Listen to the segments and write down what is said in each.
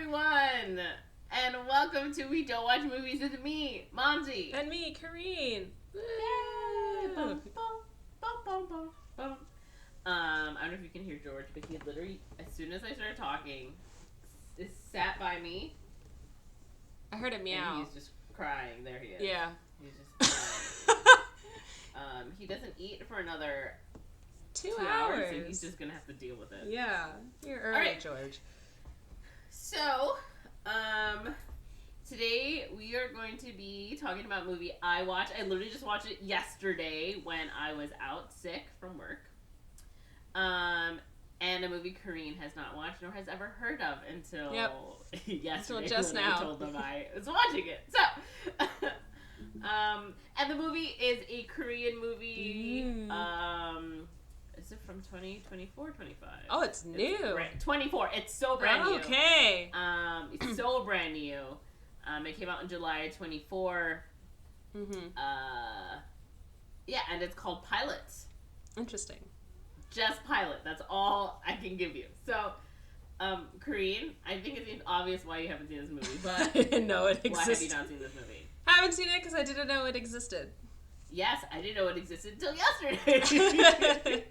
everyone, and welcome to We Don't Watch Movies with me, Monze. And me, Corinne. Yay! Bum, bum, bum, bum, bum, bum. I don't know if you can hear George, but he literally, as soon as I started talking, sat by me. I heard a meow. And he's just crying. There he is. Yeah. He's just crying. He doesn't eat for another 2 hours. So he's just gonna have to deal with it. Yeah. You're early, right. George. So, today we are going to be talking about a movie I watched. I literally just watched it yesterday when I was out sick from work. And a movie Corinne has not watched nor has ever heard of until yesterday. Until just when now. I told them I was watching it. So, and the movie is a Korean movie. Is it from 2024, 25? Oh, it's new. 24. It's so brand new. Okay. It's so brand new. It came out in July 24. Mm-hmm. Yeah, and it's called Pilot. Interesting. Just Pilot. That's all I can give you. So, Corinne, I think it seems obvious why you haven't seen this movie, but I didn't know it existed. Why have you not seen this movie? Haven't seen it because I didn't know it existed. Yes, I didn't know it existed until yesterday.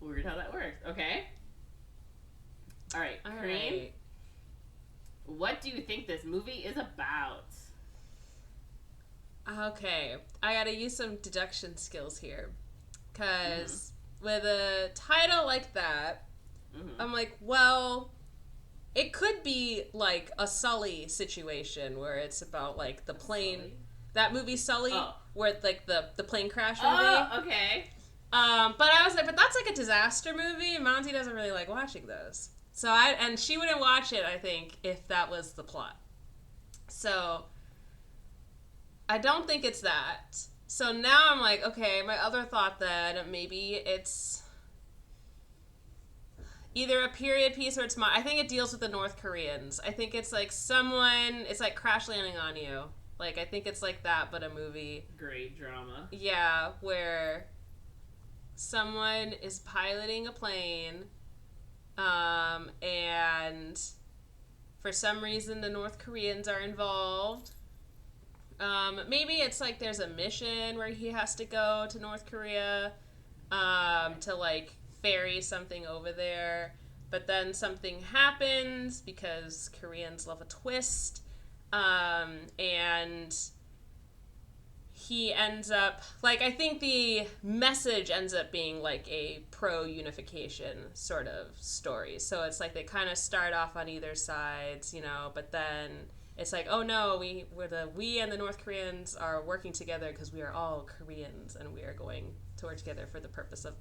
Weird how that works. Okay. All right, Corinne. Right. What do you think this movie is about? Okay, I gotta use some deduction skills here. Because with a title like that, I'm like, well, it could be like a Sully situation where it's about like the plane... Sully? That movie Sully, where like the plane crash movie. Oh, okay. But I was like, but that's like a disaster movie, and Monty doesn't really like watching those. So and she wouldn't watch it, I think, if that was the plot. So I don't think it's that. So now I'm like, okay, my other thought then, maybe it's either a period piece or it's I think it deals with the North Koreans. I think it's like it's like Crash Landing on You. Like, I think it's like that, but a movie. Great drama. Yeah, where someone is piloting a plane, and for some reason the North Koreans are involved. Maybe it's like there's a mission where he has to go to North Korea, to like ferry something over there, but then something happens because Koreans love a twist. And he ends up, like, I think the message ends up being, like, a pro-unification sort of story. So it's like they kind of start off on either sides, you know, but then it's like, oh no, we and the North Koreans are working together because we are all Koreans and we are going to work together for the purpose of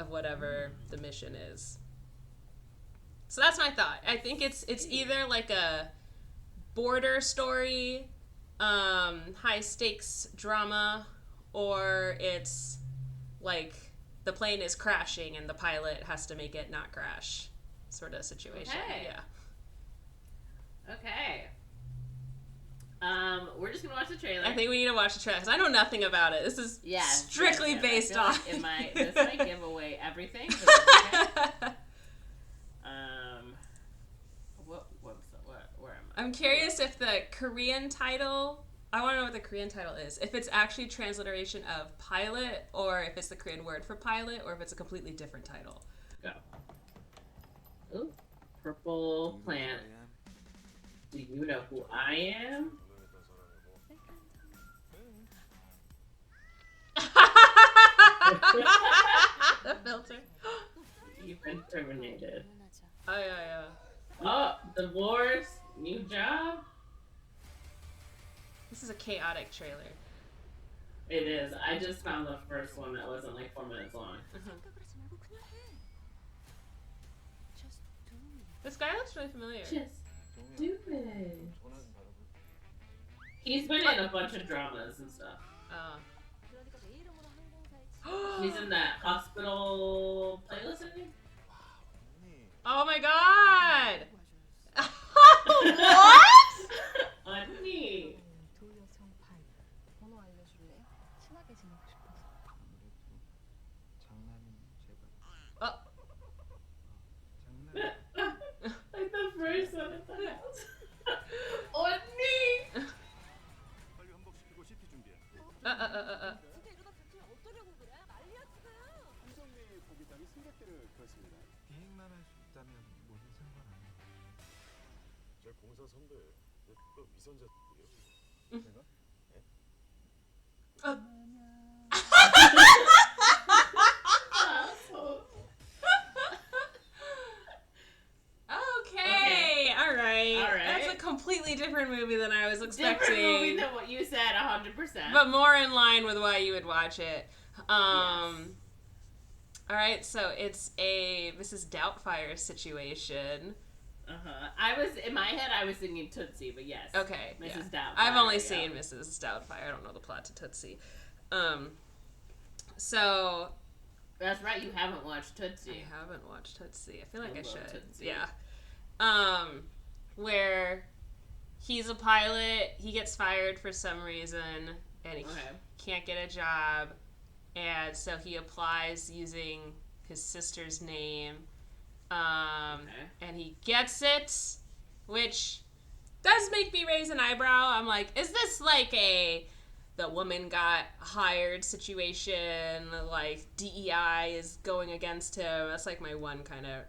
whatever the mission is. So that's my thought. I think it's either like a border story, high stakes drama, or it's like the plane is crashing and the pilot has to make it not crash sort of situation. Okay. Yeah. Okay. We're just gonna watch the trailer. I think we need to watch the trailer because I know nothing about it. This is strictly based on. Like this might give away everything. I'm curious if the Korean title, I want to know what the Korean title is. If it's actually transliteration of pilot, or if it's the Korean word for pilot, or if it's a completely different title. Go. Ooh, purple plant. Do you know who I am? The filter. You've been terminated. Oh, yeah. Oh, divorce, new job? This is a chaotic trailer. It is. I just found the first one that wasn't like 4 minutes long. This guy looks really familiar. Just stupid. He's been in a bunch of dramas and stuff. He's in that hospital playlist, I think. Oh my god! What? 언니. 판단할 수 있다면 뭐든 상관 안 해. 제 공사 선배 너 위선자들이요? 내가? Okay, all right. All right. That's a completely different movie than I was expecting. Different movie than what you said, 100%. But more in line with why you would watch it. Yes. All right, so it's a Mrs. Doubtfire situation. I was in my head. I was thinking Tootsie, but yes. Okay, Mrs. yeah. Doubtfire. I've only seen Mrs. Doubtfire. I don't know the plot to Tootsie. So That's right. You haven't watched Tootsie. I haven't watched Tootsie. I feel like I love should. Tootsie. Yeah. Where he's a pilot, he gets fired for some reason, and he can't get a job, and so he applies using his sister's name, and he gets it, which does make me raise an eyebrow. I'm like, is this like the woman got hired situation, like DEI is going against him? That's like my one kind of,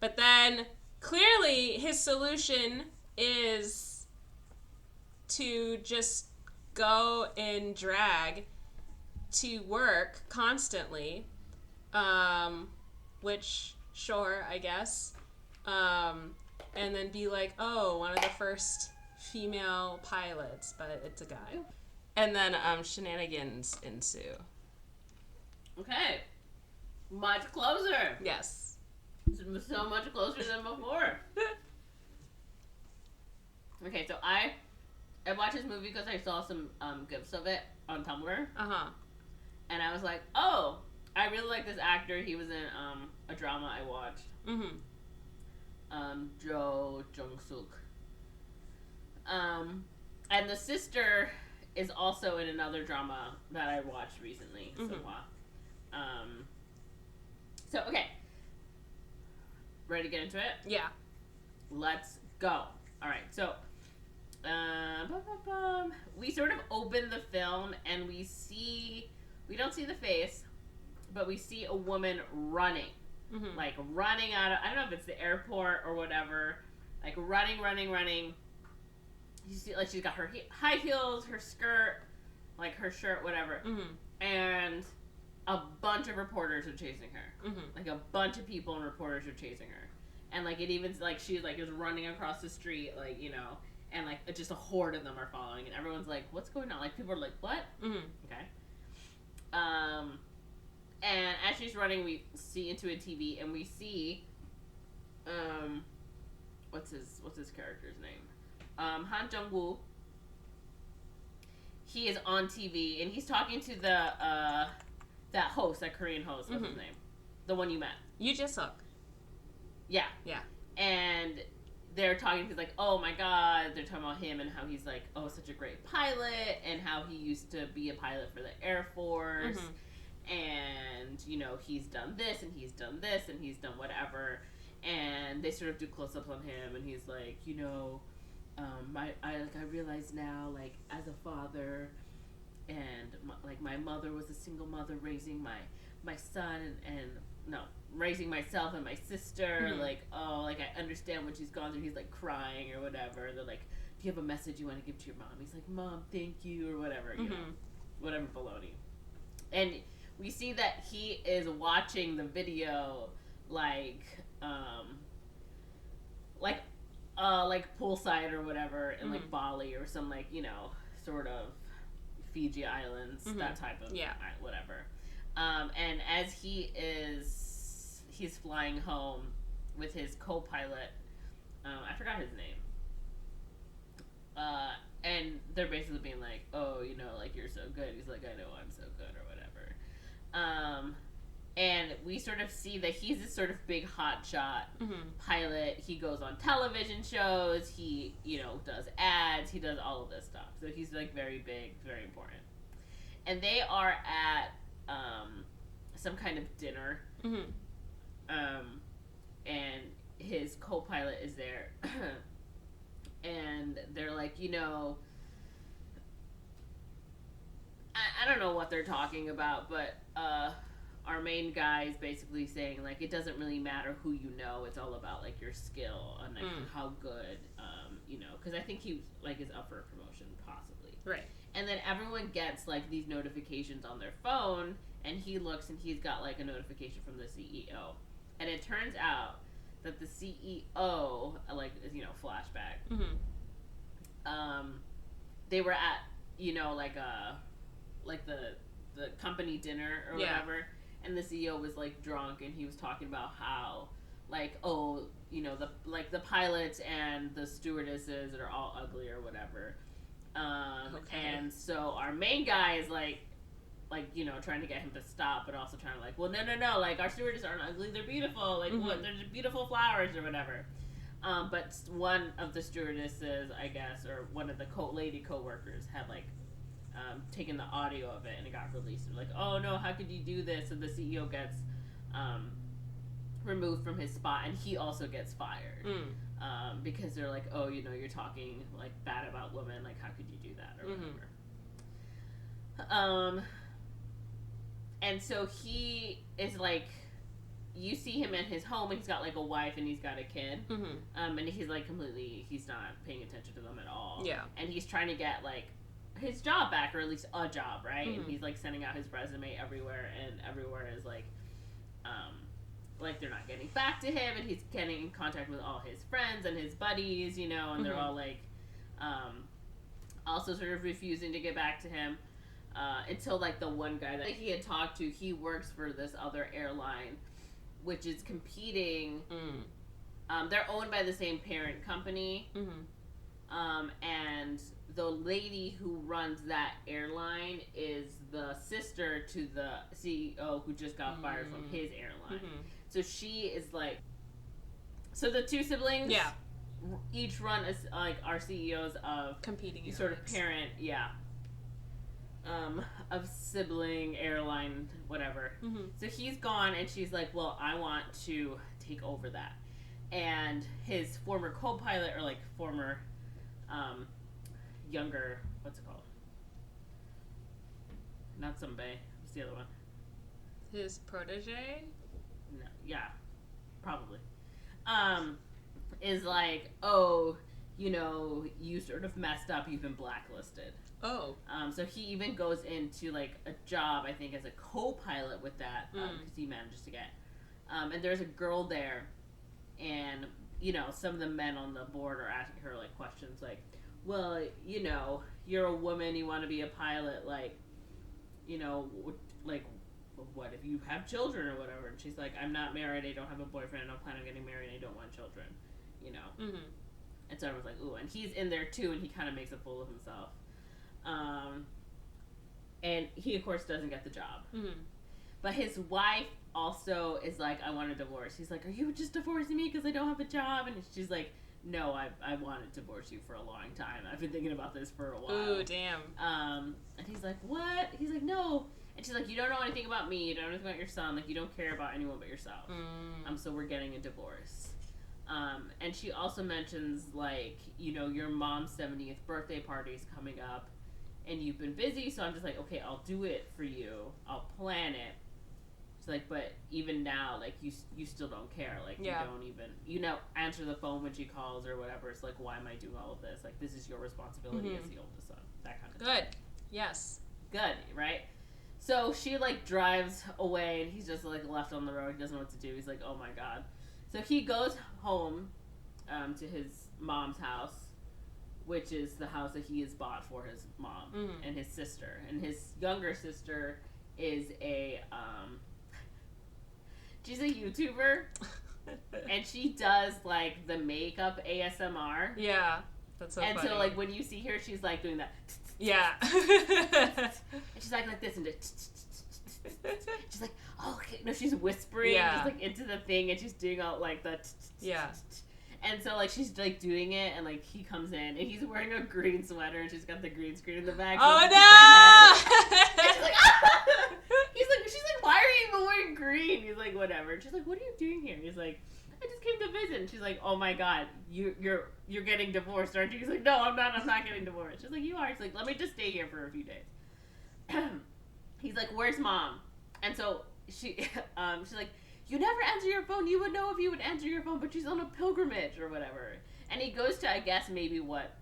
but then clearly his solution is to just go in drag to work constantly, which, sure, I guess, and then be like, oh, one of the first female pilots, but it's a guy. And then shenanigans ensue. Okay. Much closer. Yes. So much closer than before. Okay, so I watched this movie because I saw some gifs of it on Tumblr. And I was like, oh, I really like this actor. He was in a drama I watched. Jo Jung-suk. And the sister is also in another drama that I watched recently. So okay. Ready to get into it? Yeah. Let's go. All right. So, we sort of open the film and we don't see the face, but we see a woman running. Like running out of, I don't know if it's the airport or whatever, like running. You see, like, she's got her high heels, her skirt, like her shirt, whatever. And a bunch of reporters are chasing her. Like a bunch of people and reporters are chasing her. And like it even like she's like is running across the street, like, you know, and like just a horde of them are following, and everyone's like, what's going on? Like people are like, what? Okay. And as she's running, we see into a TV and we see what's his character's name? Han Jung-woo. He is on TV and he's talking to the that host, that Korean host. What's his name? The one you met. Yoo Jae-suk. Yeah. Yeah. And they're talking, he's like, oh my god, they're talking about him and how he's like, oh, such a great pilot, and how he used to be a pilot for the Air Force, and, you know, he's done this, and he's done this, and he's done whatever, and they sort of do close-ups on him, and he's like, you know, I realize now, like, as a father, and, my mother was a single mother raising my son, and raising myself and my sister, like, oh, like, I understand what she's gone through. He's, like, crying or whatever. They're like, do you have a message you want to give to your mom? He's like, Mom, thank you, or whatever, you know, whatever baloney. And we see that he is watching the video, like poolside or whatever in, like, Bali or some, like, you know, sort of Fiji Islands, that type of, whatever. And as he's flying home with his co-pilot, I forgot his name. And they're basically being like, oh, you know, like, you're so good. He's like, I know I'm so good, or whatever. And we sort of see that he's this sort of big hotshot pilot. He goes on television shows. He, you know, does ads. He does all of this stuff. So he's, like, very big, very important. And they are at some kind of dinner. And his co-pilot is there. And they're like, you know, I don't know what they're talking about, but our main guy is basically saying, like, it doesn't really matter who you know. It's all about, like, your skill and, like, how good, you know. Because I think he, like, is up for a promotion, possibly. Right. And then everyone gets, like, these notifications on their phone, and he looks, and he's got, like, a notification from the CEO. And it turns out that the CEO, like, you know, flashback, they were at, you know, like the company dinner or whatever, and the CEO was, like, drunk, and he was talking about how, like, oh, you know, the pilots and the stewardesses are all ugly or whatever. And so our main guy is, like, you know, trying to get him to stop, but also trying to, like, well, no, like, our stewardesses aren't ugly, they're beautiful, like, what, they're just beautiful flowers or whatever. But one of the stewardesses, I guess, or one of the lady co-workers had, like, taken the audio of it, and it got released. And like, oh no, how could you do this? And the CEO gets removed from his spot, and he also gets fired because they're like, oh, you know, you're talking, like, bad about women, like, how could you do that or whatever. And so he is, like, you see him in his home, and he's got, like, a wife, and he's got a kid, and he's, like, he's not paying attention to them at all, and he's trying to get, like, his job back, or at least a job, right? And he's, like, sending out his resume everywhere, and everywhere is, like, they're not getting back to him, and he's getting in contact with all his friends and his buddies, you know, and they're all, like, also sort of refusing to get back to him, until, like, the one guy that he had talked to, he works for this other airline, which is competing, they're owned by the same parent company, and the lady who runs that airline is the sister to the CEO who just got fired from his airline. So she is, like, so the two siblings each run as, like, are CEOs of competing sort of parent of sibling airline whatever. So he's gone, and she's like, well, I want to take over that. And his former co-pilot, or, like, former younger, what's it called? Not Sunbae. What's the other one? His protege? No, yeah, probably. Is like, oh, you know, you sort of messed up. You've been blacklisted. Oh. So he even goes into, like, a job, I think, as a co-pilot with that, because he manages to get. And there's a girl there, and, you know, some of the men on the board are asking her, like, questions like, well, you know, you're a woman, you want to be a pilot, like, you know, like, what if you have children or whatever? And she's like, I'm not married, I don't have a boyfriend, I don't plan on getting married, I don't want children, you know. And so I was like, ooh, and he's in there too, and he kind of makes a fool of himself. And he, of course, doesn't get the job. But his wife also is like, I want a divorce. He's like, are you just divorcing me because I don't have a job? And she's like, no, I wanted to divorce you for a long time. I've been thinking about this for a while. Ooh, damn. And he's like, what? He's like, no. And she's like, you don't know anything about me. You don't know anything about your son. Like, you don't care about anyone but yourself. So we're getting a divorce. And she also mentions, like, you know, your mom's 70th birthday party's coming up, and you've been busy, so I'm just like, okay, I'll do it for you. I'll plan it. She's like, but even now, like, you still don't care. Like, you don't even, you know, answer the phone when she calls or whatever. It's like, why am I doing all of this? Like, this is your responsibility as the oldest son. That kind of Good. Yes. Good, right? So she, like, drives away, and he's just, like, left on the road. He doesn't know what to do. He's like, oh my god. So he goes home to his mom's house, which is the house that he has bought for his mom and his sister. And his younger sister is she's a YouTuber, and she does, like, the makeup ASMR. Yeah, that's so funny. And so, like, when you see her, she's, like, doing that. Yeah. And she's like this, and she's like, oh, okay. No, she's whispering just, like, into the thing, and she's doing all, like, the and so, like, she's, like, doing it, and, like, he comes in, and he's wearing a green sweater, and she's got the green screen in the back. Oh, no! And she's like, ah! She's like, why are you even wearing green? He's like, whatever. And she's like, what are you doing here? And he's like, I just came to visit. And she's like, oh my god, you're getting divorced, aren't you? He's like, no, I'm not getting divorced. She's like, you are. She's like, let me just stay here for a few days. He's like, where's mom? And so she's like, you never answer your phone. You would know if you would answer your phone, but she's on a pilgrimage or whatever. And he goes to, I guess, maybe what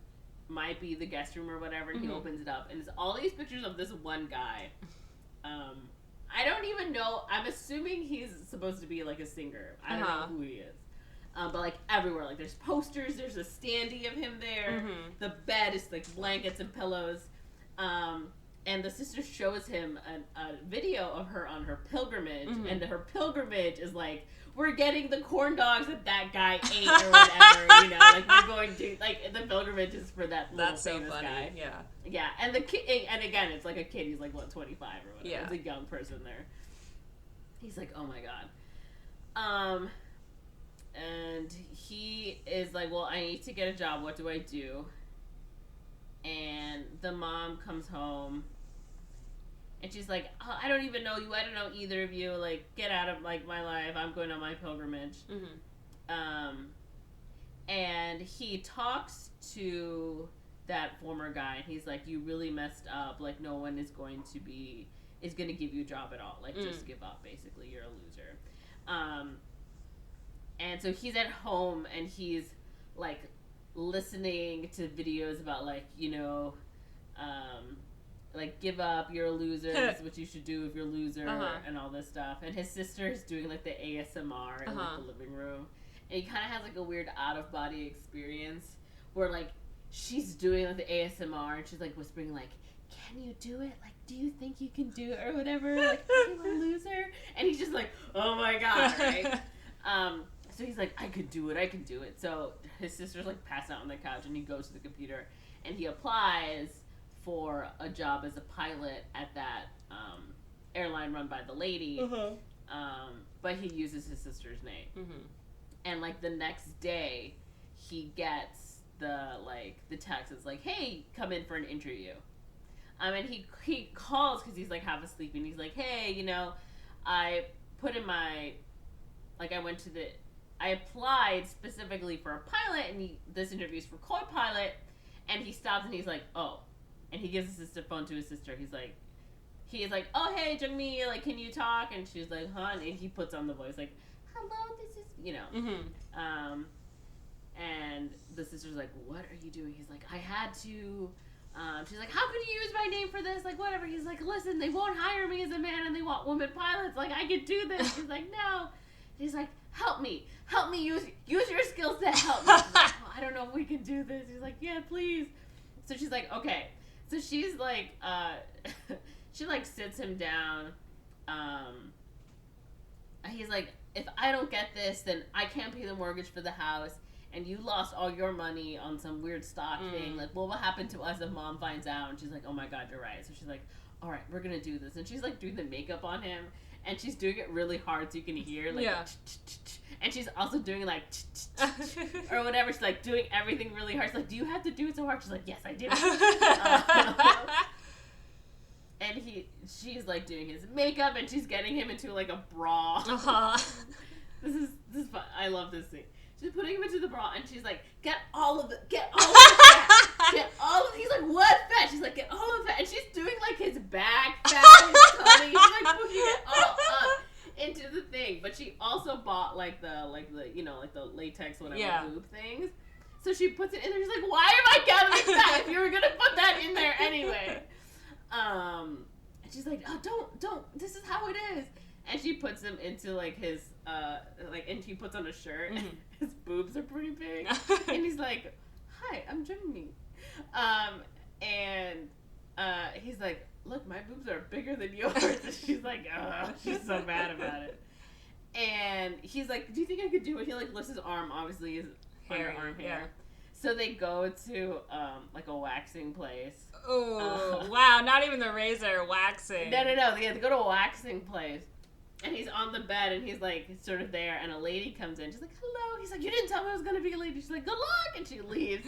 might be the guest room or whatever, and he opens it up, and it's all these pictures of this one guy. I don't even know. I'm assuming he's supposed to be like a singer. I don't know who he is. But like everywhere, like there's posters, there's a standee of him there. The bed is like blankets and pillows. And the sister shows him a video of her on her pilgrimage, and her pilgrimage is like, we're getting the corn dogs that guy ate or whatever, you know, like we're going to, like, the pilgrimage is for that little famous guy. Yeah, and the kid, and again, it's like a kid, he's like, what, 25 or whatever, it's a young person there. He's like, oh my god. And he is like, well, I need to get a job, what do I do? And the mom comes home, and she's like, oh, I don't even know you. I don't know either of you. Like, get out of, like, my life. I'm going on my pilgrimage. And he talks to that former guy, and he's like, you really messed up. Like, no one is going to give you a job at all. Like, just give up, basically. You're a loser. And so he's at home, and he's, like, listening to videos about, like, you know, like, give up, you're a loser, this is what you should do if you're a loser, and all this stuff. And his sister's doing, like, the ASMR in, like, the living room. And he kind of has, like, a weird out-of-body experience where, like, she's doing, like, the ASMR, and she's, like, whispering, like, can you do it? Like, do you think you can do it, or whatever? Like, are you a loser? And he's just like, oh, my God, right? So he's like, I can do it. So his sister's, like, passed out on the couch, and he goes to the computer, and he applies for a job as a pilot at that airline run by the lady, but he uses his sister's name. And, like, the next day, he gets the text. It's like, hey, come in for an interview. And he calls because he's, like, half asleep, and he's like, hey, you know, I put in my, like, I applied specifically for a pilot, and this interview's for co-pilot, and he stops, and he's like, oh. And he gives his phone to his sister. He's like, oh, hey, Jungmi, like, can you talk? And she's like, huh? And he puts on the voice, like, hello, this is, you know. And the sister's like, what are you doing? He's like, I had to. She's like, how could you use my name for this? Like, whatever. He's like, listen, they won't hire me as a man, and they want women pilots. Like, I could do this. He's like, no. He's like, help me, use your skills to help me. She's like, oh, I don't know if we can do this. He's like, yeah, please. So she's like, okay. So she's like, she, like, sits him down. He's like, if I don't get this, then I can't pay the mortgage for the house, and you lost all your money on some weird stock thing. Like, what will happen to us if mom finds out? And she's like, oh my god, you're right. So she's like, all right, we're gonna do this. And she's, like, doing the makeup on him, and she's doing it really hard so you can hear, like, and she's also doing, like, or whatever. She's, like, doing everything really hard. She's like, do you have to do it so hard? She's like, yes, I do. And she's, like, doing his makeup, and she's getting him into, like, a bra. This is fun. I love this scene. She's putting him into the bra, and she's like, get all of it, fat. Get all of it. He's like, what fat? She's like, get all of it. And she's doing, like, his back fat, his tummy. She's, like, pushing it all up into the thing. But she also bought, like, the you know, like, the latex, whatever, lube things. So she puts it in there. She's like, why am I gathering that if you were going to put that in there anyway? And she's like, oh, don't, this is how it is. And she puts him into, like, his, and he puts on a shirt, and his boobs are pretty big. And he's like, hi, I'm Jungmi. And he's like, look, my boobs are bigger than yours. And she's like, she's so mad about it. And he's like, do you think I could do it? He, like, lifts his arm, obviously, his underarm hair. So they go to, like, a waxing place. Oh, wow, not even the razor, waxing. No, they have to go to a waxing place. And he's on the bed, and he's, like, sort of there, and a lady comes in. She's like, hello. He's like, you didn't tell me it was going to be a lady. She's like, good luck. And she leaves.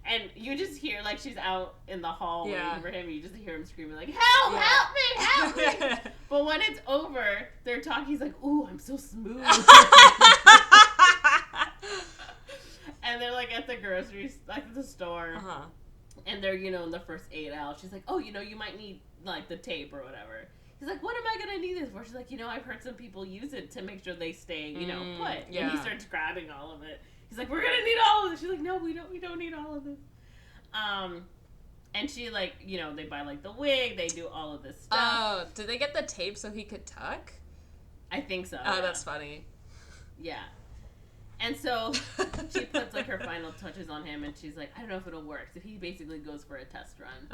And you just hear, like, she's out in the hall waiting for him. And you just hear him screaming, like, help me. But when it's over, they're talking. He's like, ooh, I'm so smooth. And they're, like, at the the store. And they're, you know, in the first 8 hours. She's like, oh, you know, you might need, like, the tape or whatever. he's like, what am I gonna need this for? She's like, I've heard some people use it to make sure they stay, put. Yeah. And he starts grabbing all of it. He's like, we're gonna need all of this. She's like, no, we don't need all of this. And she like, they buy like the wig, they do all of this stuff. Oh, did they get the tape so he could tuck? I think so. Oh, that's funny. Yeah. And so she puts like her final touches on him, and she's like, I don't know if it'll work. So he basically goes for a test run.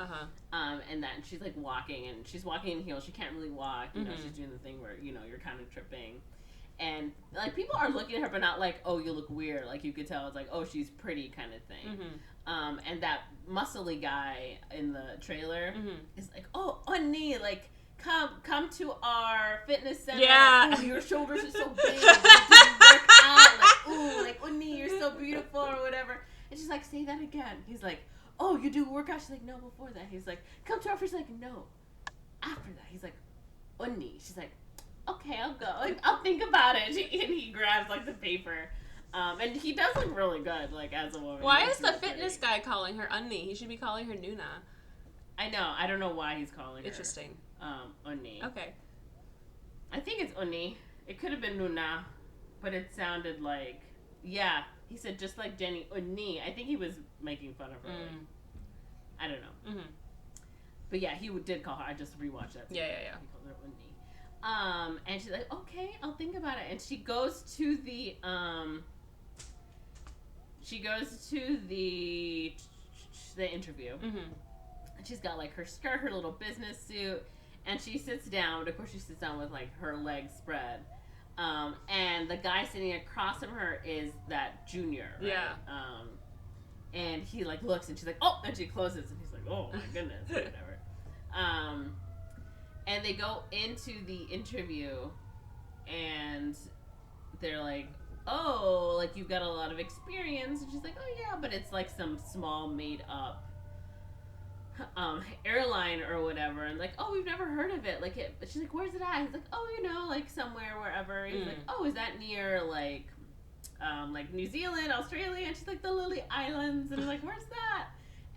And then she's like walking, and she's walking in heels. She can't really walk. She's doing the thing where you're kind of tripping, and like people are looking at her, but not like, oh, you look weird. Like you could tell it's like, oh, she's pretty kind of thing. And that muscly guy in the trailer is like, oh, Onni, like. Come to our fitness center. Yeah. Ooh, your shoulders are so big. Like, did you work out? Like, ooh, like, Uni, you're so beautiful or whatever. And she's like, say that again. He's like, oh, you do workout? She's like, no, before that. He's like, come to our first. She's like, no, after that. He's like, Uni. She's like, okay, I'll go. Like, I'll think about it. And he grabs like the paper. And he does look really good, like as a woman. Why is the fitness guy calling her Unni? He should be calling her Nuna. I know. I don't know why he's calling her. Interesting. Onni. Okay. I think it's Onni. It could have been Nuna, but it sounded like, yeah. He said just like Jenny, Onni. I think he was making fun of her. Like, I don't know. But yeah, he did call her. I just rewatched that. Yeah. He called her Onni. And she's like, okay, I'll think about it. And she goes to the interview. And she's got like her skirt, her little business suit, and she sits down. But of course, she sits down with like her legs spread. And the guy sitting across from her is that junior. Right? Yeah. And he like looks, and she's like, oh, and she closes, and he's like, oh my goodness, whatever. And they go into the interview, and they're like, oh, like you've got a lot of experience, and she's like, oh yeah, but it's like some small made up airline or whatever, and like, oh, we've never heard of it. Like, she's like, where's it at? He's like, oh, like somewhere, wherever. He's like, oh, is that near like New Zealand, Australia? And she's like, the Lily Islands. And he's like, where's that?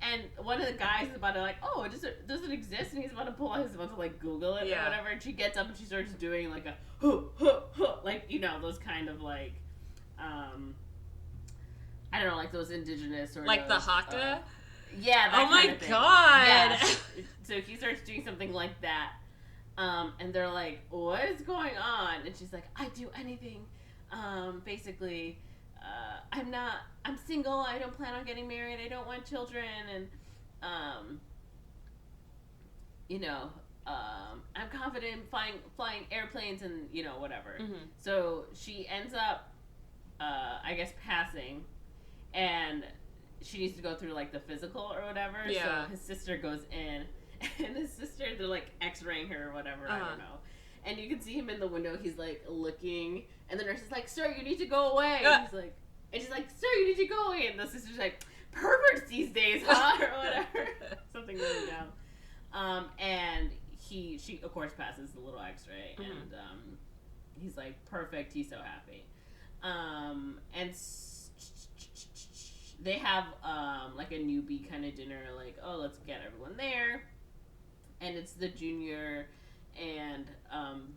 And one of the guys is about to like, oh, does it exist? And he's about to pull out his phone to like Google it or whatever. And she gets up and she starts doing like a like those kind of like I don't know, like those indigenous or like the haka. Yeah, that oh my kind of thing. god. Yeah. So he starts doing something like that. And they're like, what is going on? And she's like, I do anything. Basically, I'm single. I don't plan on getting married. I don't want children. And, I'm confident in flying airplanes and, whatever. So she ends up, I guess, passing. And she needs to go through like the physical or whatever. Yeah. So his sister goes in, and his sister, they're like X-raying her or whatever. I don't know. And you can see him in the window. He's like looking, and the nurse is like, "Sir, you need to go away." And she's like, "Sir, you need to go away." And the sister's like, "Perverts these days, huh?" or whatever. Something really dumb. And she of course passes the little X-ray, and he's like, "Perfect." He's so happy. And they have like a newbie kind of dinner, like, oh, let's get everyone there, and it's the junior and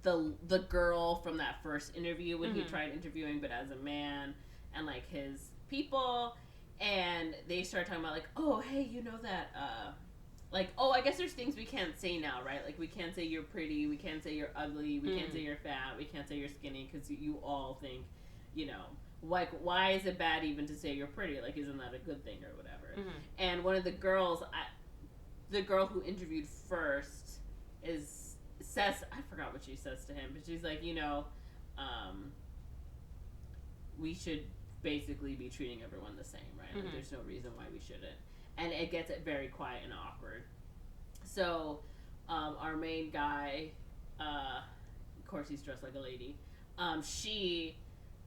the girl from that first interview when he tried interviewing but as a man, and like his people, and they start talking about like, oh, hey, that like, oh, I guess there's things we can't say now, right? Like, we can't say you're pretty, we can't say you're ugly, we can't say you're fat, we can't say you're skinny, because you all think, like, why is it bad even to say you're pretty? Like, isn't that a good thing or whatever? And one of the girls, the girl who interviewed first, says, I forgot what she says to him, but she's like, we should basically be treating everyone the same, right? Like, there's no reason why we shouldn't. And it gets very quiet and awkward. So, our main guy, of course he's dressed like a lady, she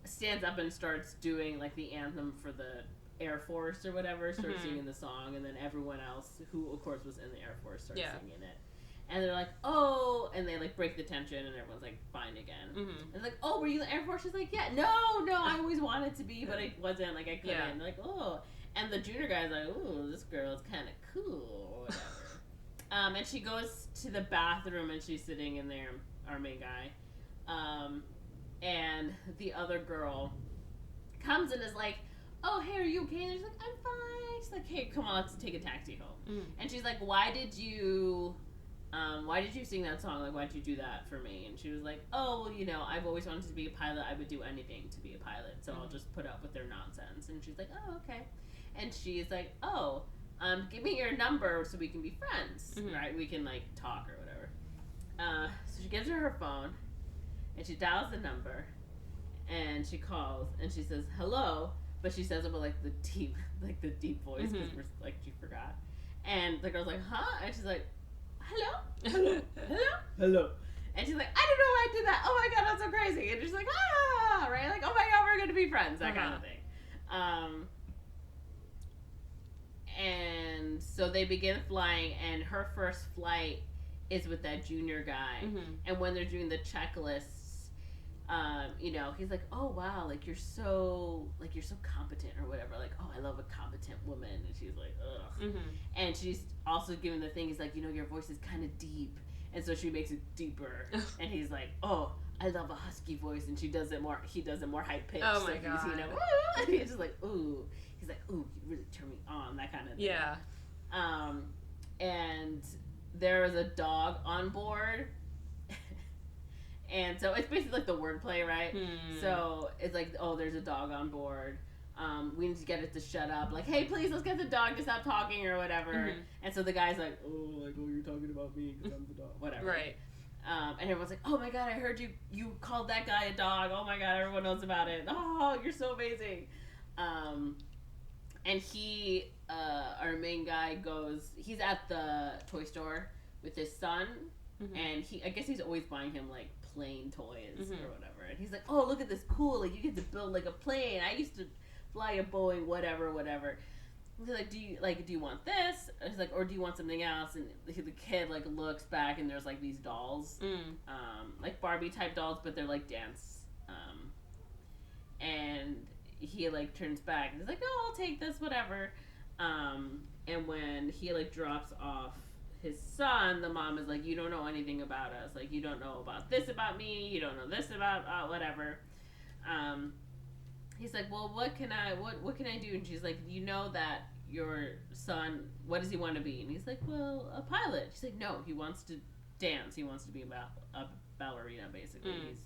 stands up and starts doing like the anthem for the Air Force or whatever, starts singing the song, and then everyone else who of course was in the Air Force starts singing it, and they're like, oh, and they like break the tension, and everyone's like fine again. And like, oh, were you in the Air Force? She's like, yeah, no, I always wanted to be, but I wasn't, like I couldn't. And like, oh, and the junior guy's like, oh, this girl's kind of cool or whatever. And she goes to the bathroom and she's sitting in there, our main guy. And the other girl comes and is like, oh, hey, are you okay? And she's like, I'm fine. She's like, hey, come on, let's take a taxi home. And she's like, why did you sing that song? Like, why did you do that for me? And she was like, oh, well, you know, I've always wanted to be a pilot. I would do anything to be a pilot, so I'll just put up with their nonsense. And she's like, oh, okay. And she's like, oh, give me your number so we can be friends, right? We can, like, talk or whatever. So she gives her her phone, and she dials the number, and she calls, and she says, hello, but she says it with, like, the deep voice, because we're, like, she forgot. And the girl's like, huh? And she's like, hello? Hello? Hello? Hello? And she's like, I don't know why I did that. Oh my god, that's so crazy. And she's like, ah, right? Like, oh my god, we're gonna be friends, that kind of thing. And so they begin flying, and her first flight is with that junior guy. And when they're doing the checklists, you know, he's like, oh wow, like you're so competent or whatever. Like, oh, I love a competent woman. And she's like, ugh. And she's also giving the thing, he's like, you know, your voice is kind of deep. And so she makes it deeper. And he's like, oh, I love a husky voice. And he does it more high pitched. Oh my so god. He's, you know, and he's just like, ooh. He's like, ooh, you really turn me on, that kind of thing. Yeah. And there is a dog on board. And so it's basically like the wordplay, right? So it's like, oh, there's a dog on board. We need to get it to shut up. Like, hey, please, let's get the dog to stop talking or whatever. And so the guy's like, oh, you're talking about me because I'm the dog. Whatever. Right. And everyone's like, oh my god, I heard you called that guy a dog. Oh my god, everyone knows about it. Oh, you're so amazing. And he, our main guy he's at the toy store with his son. And I guess he's always buying him like plane toys or whatever. And he's like, oh, look at this cool, like you get to build like a plane. I used to fly a Boeing, whatever. He's like, do you want this? And he's like, or do you want something else? And the kid like looks back and there's like these dolls, like Barbie type dolls, but they're like dance. And he like turns back and he's like, no, I'll take this, whatever. And when he like drops off his son, the mom is like, you don't know anything about us. Like, you don't know about this about me. You don't know this about whatever. He's like, well, what can I do? And she's like, you know that your son, what does he want to be? And he's like, well, a pilot. She's like, no, he wants to dance. He wants to be a ballerina, basically. He's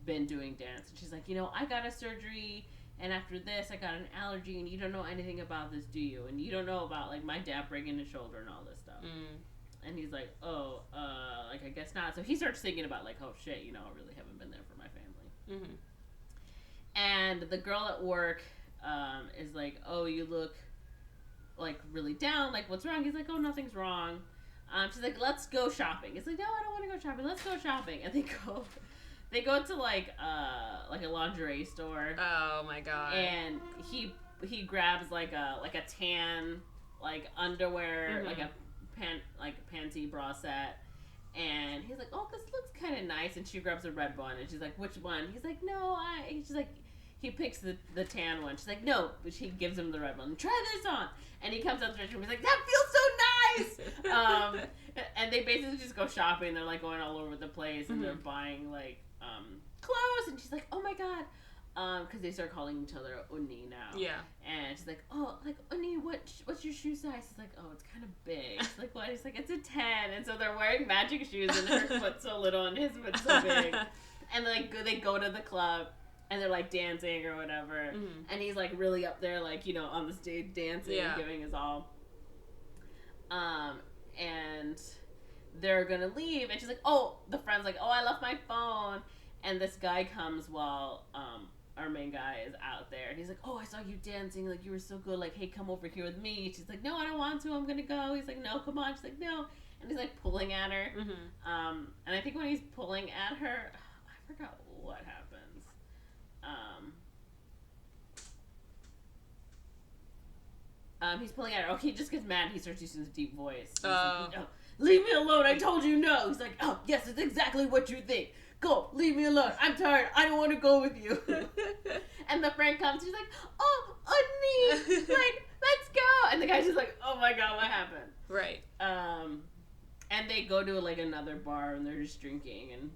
been doing dance. And she's like, you know, I got a surgery, and after this, I got an allergy, and you don't know anything about this, do you? And you don't know about, like, my dad breaking his shoulder and all this stuff. And he's like, oh, like, I guess not. So he starts thinking about, like, oh, shit, you know, I really haven't been there for my family. And the girl at work is like, oh, you look, like, really down. Like, what's wrong? He's like, oh, nothing's wrong. She's like, let's go shopping. It's like, no, I don't want to go shopping. Let's go shopping. And they go to, like a lingerie store. Oh, my God. And he grabs, like a tan, like, underwear, like a panty bra set. And he's like, oh, this looks kind of nice. And she grabs a red one. And she's like, which one? He's like, no, she's like, he picks the tan one. She's like, no. But she gives him the red one. Try this on. And he comes up to her and he's like, that feels so nice. And they basically just go shopping. They're, like, going all over the place. And they're buying, like, clothes. And she's like, oh, my God. Because they start calling each other Uni now. Yeah. And she's like, oh, like, Uni, what's your shoe size? He's like, oh, it's kind of big. She's like, what? He's like, it's a 10. And so they're wearing magic shoes, and her foot's so little and his foot's so big. And, like, they go to the club, and they're, like, dancing or whatever. And he's, like, really up there, like, you know, on the stage dancing and giving his all. And they're gonna leave, and she's like, oh, the friend's like, oh, I left my phone. And this guy comes while, our main guy is out there, and he's like, oh, I saw you dancing, like, you were so good, like, hey, come over here with me. She's like, no, I don't want to, I'm gonna go. He's like, no, come on. She's like, no. And he's, like, pulling at her. And I think when he's pulling at her, I forgot what happens. He's pulling at her. Oh, he just gets mad, and he starts using his deep voice. He's like, no, leave me alone, I told you no. He's like, oh, yes, it's exactly what you think. Go, leave me alone. I'm tired. I don't want to go with you. And the friend comes. She's like, oh, Uni, like, let's go. And the guy's just like, oh my God, what happened? Right. And they go to like another bar and they're just drinking, and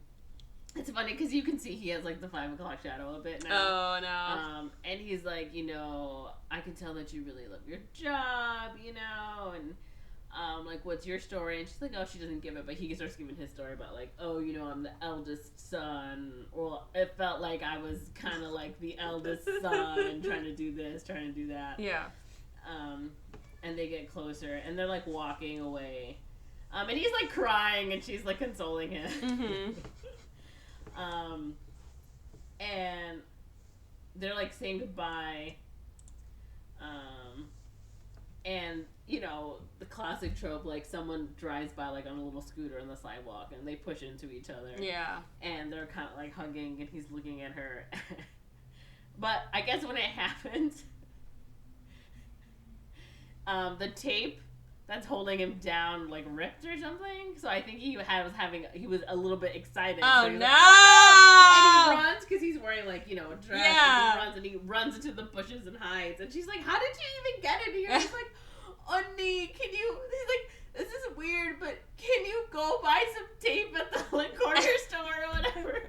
it's funny because you can see he has like the 5 o'clock shadow a bit now. Oh no. And he's like, I can tell that you really love your job, and like, what's your story? And she's like, oh, she doesn't give it, but he starts giving his story about like, oh, I'm the eldest son. Well, it felt like I was kind of like the eldest son, trying to do this, trying to do that. Yeah. And they get closer, and they're like walking away. And he's like crying, and she's like consoling him. Mm-hmm. And they're like saying goodbye. And the classic trope, like someone drives by like on a little scooter on the sidewalk, and they push into each other. Yeah. And they're kind of like hugging, and he's looking at her. But I guess when it happened, the tape that's holding him down like ripped or something. So I think he was a little bit excited. Oh so no! Like, and he runs because he's wearing like a dress. Yeah. And he runs into the bushes and hides. And she's like, "How did you even get in here?" He's like, "Honey, can you?" He's like, "This is weird, but can you go buy some tape at the like corner store or whatever?"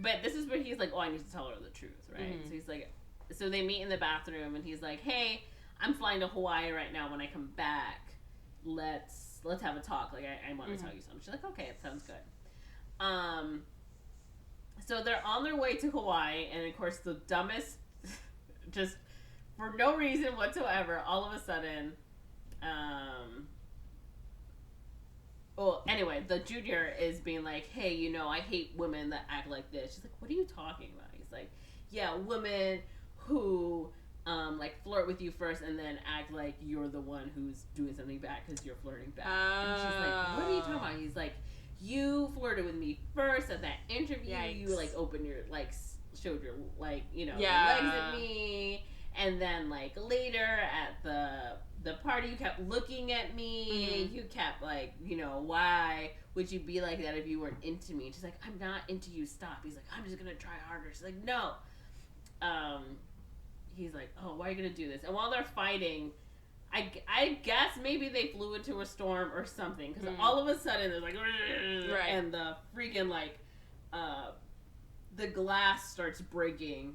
But this is where he's like, oh, I need to tell her the truth, right? Mm-hmm. So he's like, so they meet in the bathroom, and he's like, hey, I'm flying to Hawaii right now. When I come back, let's have a talk. Like, I want to tell you something. She's like, okay, it sounds good. So they're on their way to Hawaii, and of course the dumbest, just for no reason whatsoever, all of a sudden, well, anyway, the junior is being like, hey, I hate women that act like this. She's like, what are you talking about? He's like, yeah, women who, like, flirt with you first and then act like you're the one who's doing something bad because you're flirting back. And she's like, what are you talking about? He's like, you flirted with me first at that interview. Yikes. You, like, opened your, like, showed your, like, legs at me. And then, like, later at the party, you kept looking at me. Mm-hmm. You kept, like, why would you be like that if you weren't into me? And she's like, I'm not into you. Stop. He's like, I'm just going to try harder. She's like, no. He's like, oh, why are you going to do this? And while they're fighting, I guess maybe they flew into a storm or something. Because all of a sudden, there's like, right. And the freaking, like, the glass starts breaking.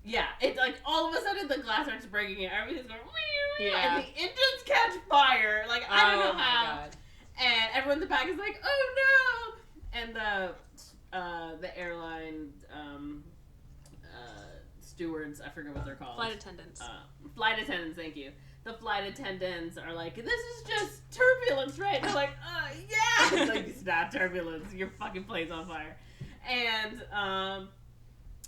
Yeah, it's like all of a sudden the glass starts breaking and everything's going, and the engines catch fire. Like, I don't know how. God. And everyone in the back is like, oh no! And the airline stewards, I forget what they're called. Flight attendants. Flight attendants, thank you. The flight attendants are like, this is just turbulence, right? And they're like, yeah! It's like, it's not turbulence. Your fucking plane's on fire. And,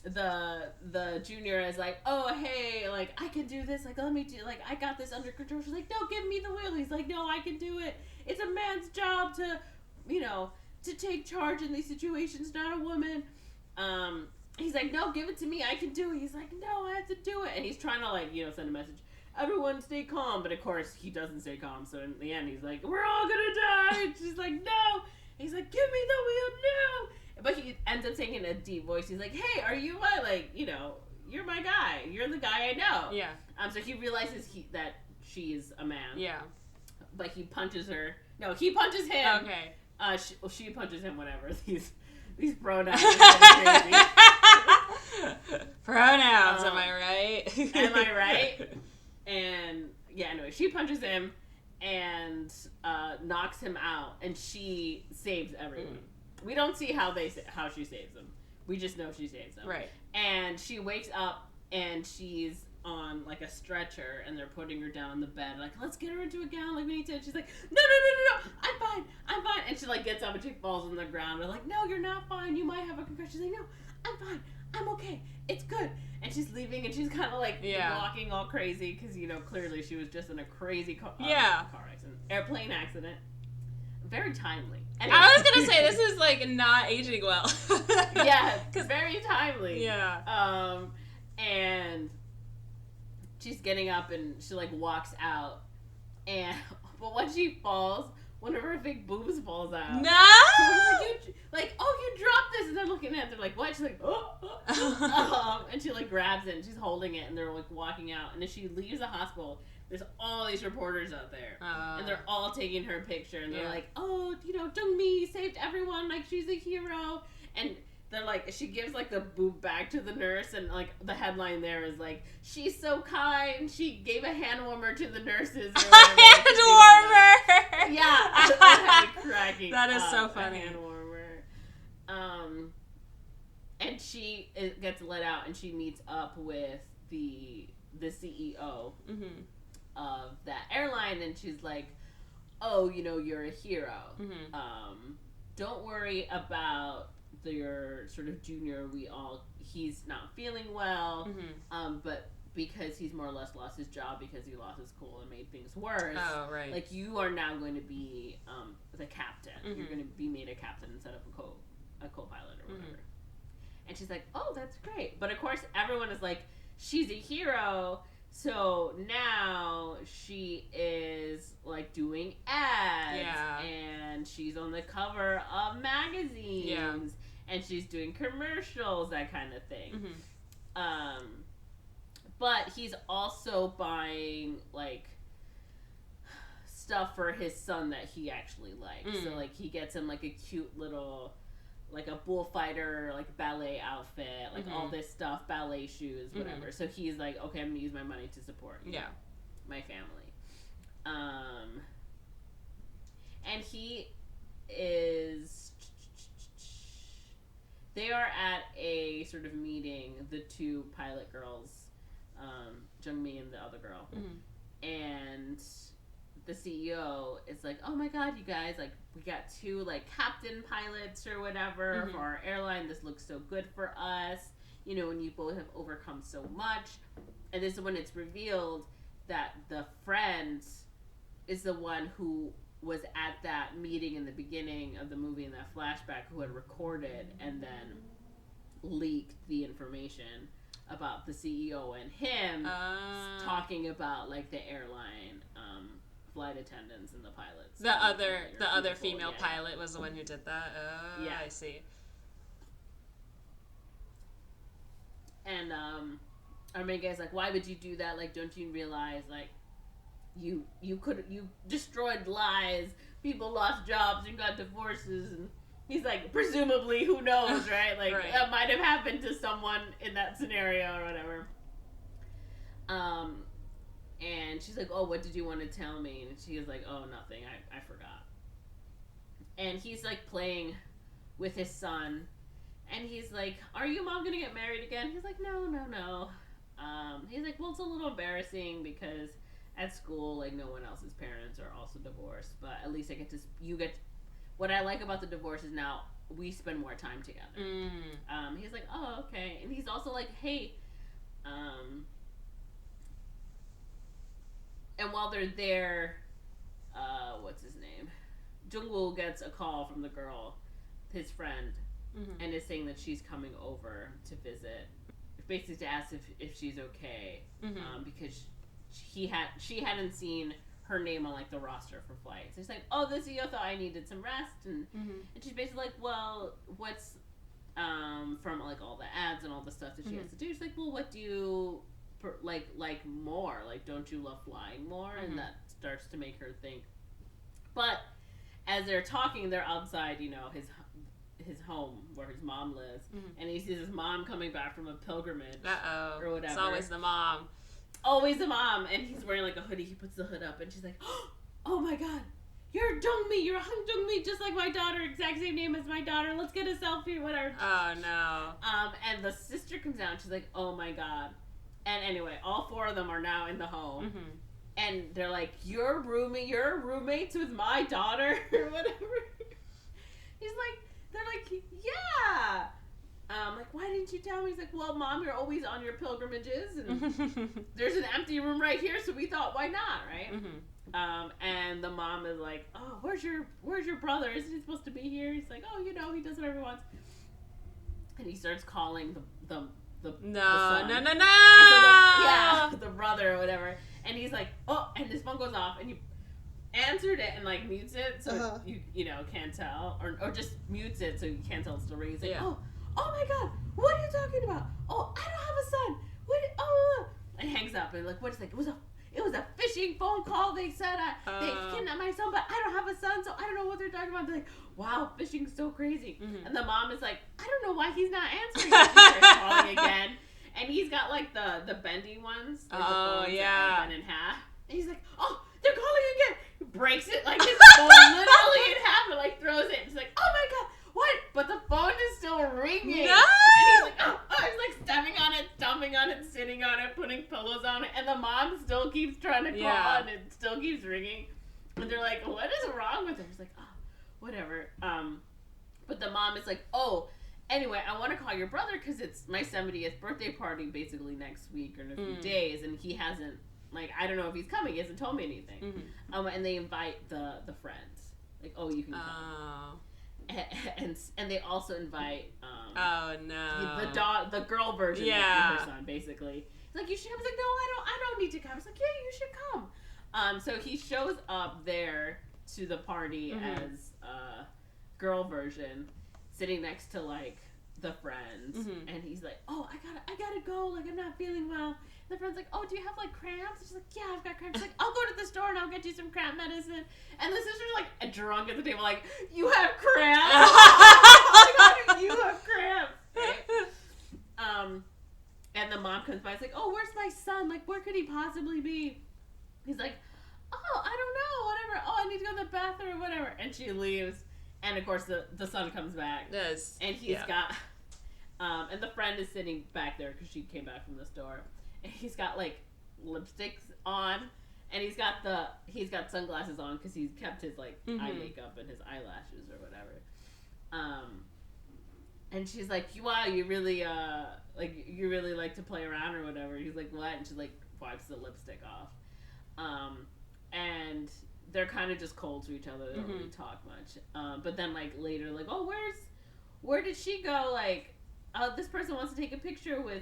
the junior is like, oh, hey, like, I can do this, like, let me do, like, I got this under control. She's like, no, give me the wheel. He's like, no, I can do it. It's a man's job to, to take charge in these situations, not a woman. He's like, no, give it to me, I can do it. He's like, no, I have to do it. And he's trying to, like, send a message, everyone stay calm, but of course, he doesn't stay calm, so in the end, he's like, we're all gonna die. And she's like, no. And he's like, give me the wheel, no. But he ends up saying in a deep voice, he's like, hey, are you my, like, you're my guy. You're the guy I know. Yeah. So he realizes that she's a man. Yeah. But he punches her. No, he punches him. Okay. She punches him, whatever. These pronouns are crazy. Pronouns, am I right? Am I right? And, yeah, anyway, she punches him and knocks him out, and she saves everyone. We don't see how she saves them. We just know she saves them. Right. And she wakes up and she's on like a stretcher and they're putting her down on the bed. Like, let's get her into a gown. Like, we need to. And she's like, no. I'm fine. And she like gets up and she falls on the ground. They're like, no, you're not fine. You might have a concussion. She's like, no, I'm fine. I'm okay. It's good. And she's leaving and she's kind of like walking all crazy because, clearly she was just in a crazy car accident. Airplane accident. Very timely. Anyway. I was gonna say this is like not aging well. Yeah, because very timely. Yeah. And she's getting up and she like walks out, but when she falls, one of her big boobs falls out. No. So you dropped this, and they're looking at it, they're like, what? She's like, oh, And she like grabs it and she's holding it and they're like walking out. And as she leaves the hospital, there's all these reporters out there. And they're all taking her picture. And they're like, oh, you know, Jung-mi saved everyone. Like, she's a hero. And they're like, she gives like the boob bag to the nurse. And like, the headline there is like, she's so kind. She gave a hand warmer to the nurses. Hand warmer! Yeah. I'm cracking That is up. so funny. A hand warmer. And she gets let out and she meets up with the CEO of that airline, and she's like, oh, you know, you're a hero. Don't worry about your sort of junior. He's not feeling well, but because he's more or less lost his job because he lost his cool and made things worse. Oh, right. Like, you are now going to be the captain. You're going to be made a captain instead of a co-pilot or whatever. And she's like, oh, that's great. But of course, everyone is like, she's a hero. So now she is like doing ads. And she's on the cover of magazines. And she's doing commercials, that kind of thing. But he's also buying like stuff for his son that he actually likes. So like, he gets him like a cute little, like a bullfighter, like ballet outfit, like all this stuff, ballet shoes, whatever. So he's like, okay, I'm gonna use my money to support my family. And he is, they are at a sort of meeting, the two pilot girls, Jung-mi and the other girl, and the CEO is like, oh my god, you guys, like, we got two like captain pilots or whatever for our airline. This looks so good for us, you know, and you both have overcome so much. And this is when it's revealed that the friend is the one who was at that meeting in the beginning of the movie, in that flashback, who had recorded and then leaked the information about the CEO and him talking about like the airline flight attendants and the pilots. The other female pilot was the one who did that. Oh, I see. And our main guy's like, why would you do that? Like, don't you realize, like, you destroyed lives, people lost jobs and got divorces, and he's like, presumably, who knows, right? Like, that might have happened to someone in that scenario or whatever. And she's like, oh, what did you want to tell me? And she was like, oh, nothing, I forgot. And he's like playing with his son, and he's like, are you and Mom gonna get married again? He's like, no. He's like, well, it's a little embarrassing because at school, like, no one else's parents are also divorced, but at least what I like about the divorce is now we spend more time together. He's like, oh, okay. And he's also like, hey, and while they're there, what's his name? Jung-woo gets a call from the girl, his friend, and is saying that she's coming over to visit, basically to ask if she's okay, because she hadn't seen her name on like the roster for flights. It's like, oh, the CEO thought I needed some rest, and she's basically like, well, what's from like all the ads and all the stuff that she has to do. She's like, well, what do you like more? Like, don't you love flying more? And that starts to make her think. But as they're talking, they're outside, you know, his home where his mom lives, and he sees his mom coming back from a pilgrimage or whatever. It's always the mom. Always the mom. And he's wearing like a hoodie. He puts the hood up and she's like, oh my god, you're Jung-mi, you're Hung Jung-mi, just like my daughter, exact same name as my daughter, let's get a selfie, whatever. Oh no. And the sister comes out and she's like, oh my god. And anyway, all four of them are now in the home. And they're like, you're roommates with my daughter or whatever. They're like, yeah. Like, why didn't you tell me? He's like, well, Mom, you're always on your pilgrimages, and there's an empty room right here, so we thought, why not, right? And the mom is like, oh, where's your brother? Isn't he supposed to be here? He's like, oh, you know, he does whatever he wants. And he starts calling the son. No. So the brother or whatever. And he's like, oh, and his phone goes off, and he answered it and like mutes it so you know, can't tell, or just mutes it so you can't tell it's still ringing. He's like, oh my god, what are you talking about? Oh, I don't have a son. Oh, and hangs up and like, what's like? It was a phishing phone call. They said they kidnapped my son, but I don't have a son, so I don't know what they're talking about. They're like, wow, phishing's so crazy. And the mom is like, I don't know why he's not answering. She starts calling again, and he's got like the bendy ones. Like the phones that are bent in half. And he's like, oh, they're calling again. He breaks it like his phone literally in half and like throws it. He's like, oh my god, what? But the phone is still ringing. No! And he's like, oh, he's like stepping on it, stomping on it, sitting on it, putting pillows on it. And the mom still keeps trying to call and it still keeps ringing. And they're like, what is wrong with her? He's like, oh, whatever. But the mom is like, oh, anyway, I want to call your brother because it's my 70th birthday party basically next week or in a few days. And he hasn't, like, I don't know if he's coming. He hasn't told me anything. And they invite the friends. Like, oh, you can come. And they also invite oh no the girl version of her son basically. He's like, you should come. He's like, no, I don't need to come. He's like, yeah, you should come. So he shows up there to the party as girl version, sitting next to like the friends, and he's like, oh, I gotta go, like I'm not feeling well. The friend's like, oh, do you have like cramps? She's like, yeah, I've got cramps. She's like, I'll go to the store and I'll get you some cramp medicine. And the sister's like drunk at the table, like, you have cramps? Like, how do you have cramps? Right? And the mom comes by, it's like, oh, where's my son? Like, where could he possibly be? He's like, oh, I don't know, whatever. Oh, I need to go to the bathroom or whatever. And she leaves. And of course the son comes back. Yes. And he's got, and the friend is sitting back there because she came back from the store. And he's got like lipsticks on, and he's got sunglasses on because he's kept his like eye makeup and his eyelashes or whatever. And she's like, wow, you really like to play around or whatever. He's like, what? And she like wipes the lipstick off. And they're kind of just cold to each other. They don't really talk much. But then like later, like, oh, where did she go? Like, this person wants to take a picture with,